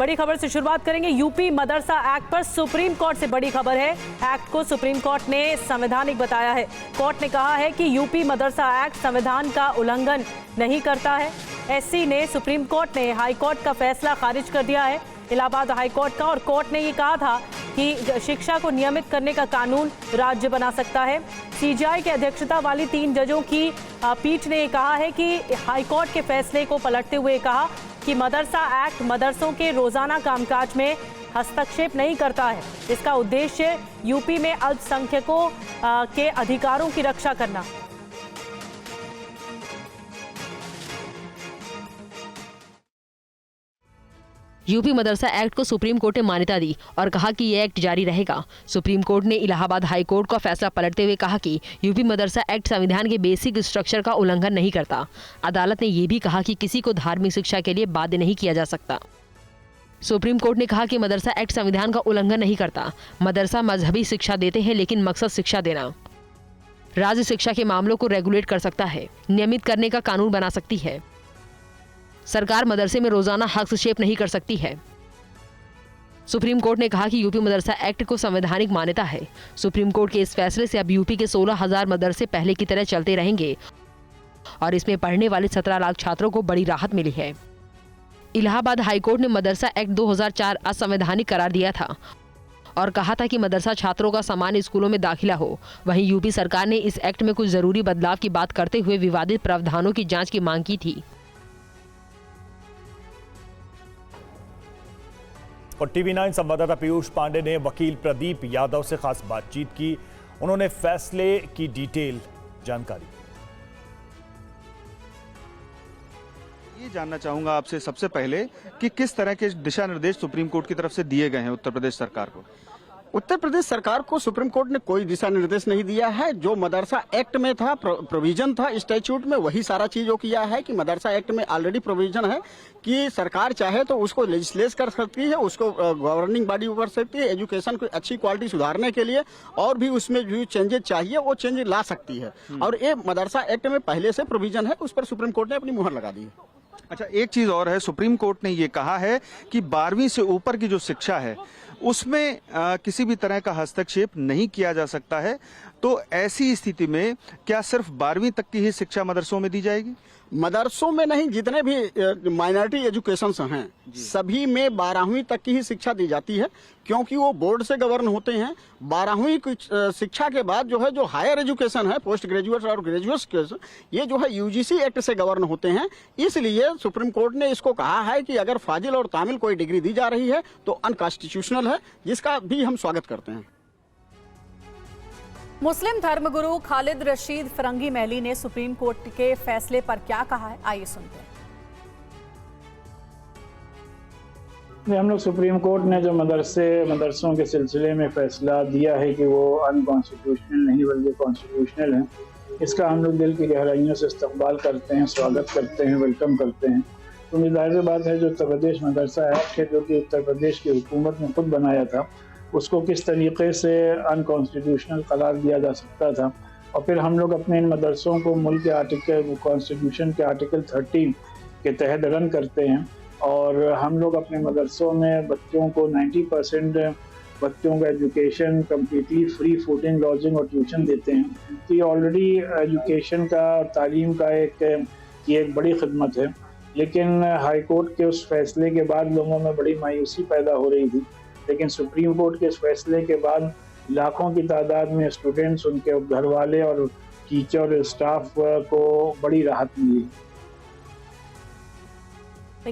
बड़ी खबर से शुरुआत करेंगे। यूपी मदरसा एक्ट पर सुप्रीम कोर्ट से बड़ी खबर है। एक्ट को सुप्रीम कोर्ट ने संवैधानिक बताया है। कोर्ट ने कहा है कि यूपी मदरसा एक्ट संविधान का उल्लंघन नहीं करता है। एससी ने सुप्रीम कोर्ट ने हाई कोर्ट का फैसला खारिज कर दिया है, इलाहाबाद हाई कोर्ट का। और कोर्ट ने ये कहा था कि शिक्षा को नियमित करने का कानून राज्य बना सकता है। सीजीआई की अध्यक्षता वाली 3 जजों की पीठ ने कहा है कि हाई कोर्ट के फैसले को पलटते हुए कहा कि मदरसा एक्ट मदरसों के रोजाना कामकाज में हस्तक्षेप नहीं करता है। इसका उद्देश्य यूपी में अल्पसंख्यकों के अधिकारों की रक्षा करना। यूपी मदरसा एक्ट को सुप्रीम कोर्ट ने मान्यता दी और कहा कि यह एक्ट जारी रहेगा। सुप्रीम कोर्ट ने इलाहाबाद हाई कोर्ट का फैसला पलटते हुए कहा कि यूपी मदरसा एक्ट संविधान के बेसिक स्ट्रक्चर का उल्लंघन नहीं करता। अदालत ने यह भी कहा कि किसी को धार्मिक शिक्षा के लिए बाध्य नहीं किया जा सकता। सुप्रीम कोर्ट ने कहा कि मदरसा एक्ट संविधान का उल्लंघन नहीं करता। मदरसा मजहबी शिक्षा देते हैं, लेकिन मकसद शिक्षा देना। राज्य शिक्षा के मामलों को रेगुलेट कर सकता है, नियमित करने का कानून बना सकती है। सरकार मदरसे में रोजाना हस्तक्षेप नहीं कर सकती है। सुप्रीम कोर्ट ने कहा कि यूपी मदरसा एक्ट को संवैधानिक मान्यता है। सुप्रीम कोर्ट के इस फैसले से अब यूपी के 16,000 मदरसे पहले की तरह चलते रहेंगे और इसमें पढ़ने वाले 17 लाख छात्रों को बड़ी राहत मिली है। इलाहाबाद हाईकोर्ट ने मदरसा एक्ट 2004 असंवैधानिक करार दिया था और कहा था कि मदरसा छात्रों का सामान्य स्कूलों में दाखिला हो। वहीं यूपी सरकार ने इस एक्ट में कुछ जरूरी बदलाव की बात करते हुए विवादित प्रावधानों की जांच की मांग की थी। और टीवी 9 संवाददाता पीयूष पांडे ने वकील प्रदीप यादव से खास बातचीत की। उन्होंने फैसले की डिटेल जानकारी ये जानना चाहूंगा आपसे सबसे पहले कि किस तरह के दिशा निर्देश सुप्रीम कोर्ट की तरफ से दिए गए हैं उत्तर प्रदेश सरकार को। उत्तर प्रदेश सरकार को सुप्रीम कोर्ट ने कोई दिशा निर्देश नहीं दिया है। जो मदरसा एक्ट में था, प्रोविजन था स्टैट्यूट में, वही सारा चीजों किया है कि मदरसा एक्ट में ऑलरेडी प्रोविजन है कि सरकार चाहे तो उसको लेजिस्लेट कर सकती है, उसको गवर्निंग बॉडी कर सकती है। एजुकेशन को अच्छी क्वालिटी सुधारने के लिए और भी उसमें जो चेंजेस चाहिए वो चेंजेस ला सकती है। और ये मदरसा एक्ट में पहले से प्रोविजन है, उस पर सुप्रीम कोर्ट ने अपनी मुहर लगा दी है। अच्छा, एक चीज और है, सुप्रीम कोर्ट ने ये कहा है कि 12वीं से ऊपर की जो शिक्षा है उसमें किसी भी तरह का हस्तक्षेप नहीं किया जा सकता है। तो ऐसी स्थिति में क्या सिर्फ 12वीं तक की ही शिक्षा मदरसों में दी जाएगी? मदरसों में नहीं, जितने भी माइनॉरिटी एजुकेशंस हैं सभी में 12वीं तक की ही शिक्षा दी जाती है, क्योंकि वो बोर्ड से गवर्न होते हैं। 12वीं शिक्षा के बाद जो है जो हायर एजुकेशन है, पोस्ट ग्रेजुएट और ग्रेजुएट, ये जो है यूजीसी एक्ट से गवर्न होते हैं। इसलिए सुप्रीम कोर्ट ने इसको कहा है कि अगर फाजिल और तामिल कोई डिग्री दी जा रही है तो अनकॉन्स्टिट्यूशनल है, जिसका भी हम स्वागत करते हैं। मुस्लिम धर्मगुरु खालिद रशीद फरंगी महली ने सुप्रीम कोर्ट के फैसले पर क्या कहा है, आइए सुनते हैं। हम लोग सुप्रीम कोर्ट ने जो मदरसों के सिलसिले में फैसला दिया है कि वो अनकॉन्स्टिट्यूशनल नहीं बल्कि कॉन्स्टिट्यूशनल है, इसका हम लोग दिल की गहराइयों से इस्तकबाल करते हैं, स्वागत करते हैं, वेलकम करते हैं। तो जाहिर बात है जो उत्तर प्रदेश मदरसा एक्ट है, जो कि उत्तर प्रदेश की हुकूमत ने खुद बनाया था, उसको किस तरीके से अनकॉन्स्टिट्यूशनल करार दिया जा सकता था। और फिर हम लोग अपने इन मदरसों को मुल्क के आर्टिकल कॉन्स्टिट्यूशन के आर्टिकल 13 के तहत रन करते हैं और हम लोग अपने मदरसों में बच्चों को 90% बच्चों का education completely free fooding, lodging और ट्यूशन देते हैं। तो ये ऑलरेडी एजुकेशन का, तालीम का एक बड़ी खिदमत है। लेकिन हाई कोर्ट के उस फैसले के बाद लोगों में बड़ी मायूसी पैदा हो रही थी, लेकिन सुप्रीम कोर्ट के इस फैसले के बाद लाखों की तादाद में स्टूडेंट्स, उनके घर वाले और टीचर और स्टाफ को बड़ी राहत मिली।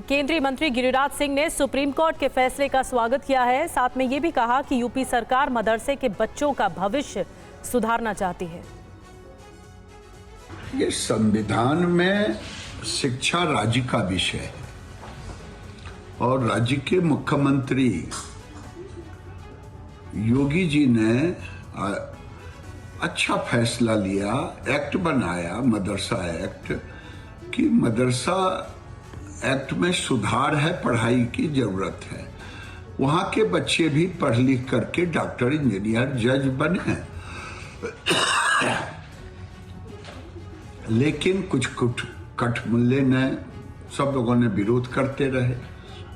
केंद्रीय मंत्री गिरिराज सिंह ने सुप्रीम कोर्ट के फैसले का स्वागत किया है। साथ में ये भी कहा कि यूपी सरकार मदरसे के बच्चों का भविष्य सुधारना चाहती है। ये संविधान में शिक्षा राज्य का विषय है और राज्य के मुख्यमंत्री योगी जी ने अच्छा फैसला लिया, एक्ट बनाया मदरसा एक्ट, कि मदरसा एक्ट में सुधार है, पढ़ाई की जरूरत है। वहां के बच्चे भी पढ़ लिख करके डॉक्टर, इंजीनियर, जज बने, लेकिन कुछ कठमुल्ले ने, सब लोगों ने विरोध करते रहे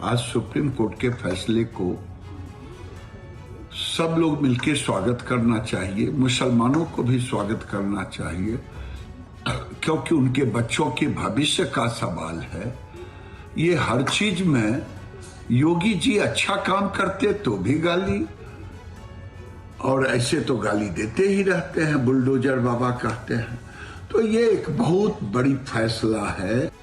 आज सुप्रीम कोर्ट के फैसले को सब लोग मिलकर स्वागत करना चाहिए, मुसलमानों को भी स्वागत करना चाहिए, क्योंकि उनके बच्चों के भविष्य का सवाल है। ये हर चीज में योगी जी अच्छा काम करते तो भी गाली, और ऐसे तो गाली देते ही रहते हैं, बुलडोजर बाबा कहते हैं। तो ये एक बहुत बड़ी फैसला है।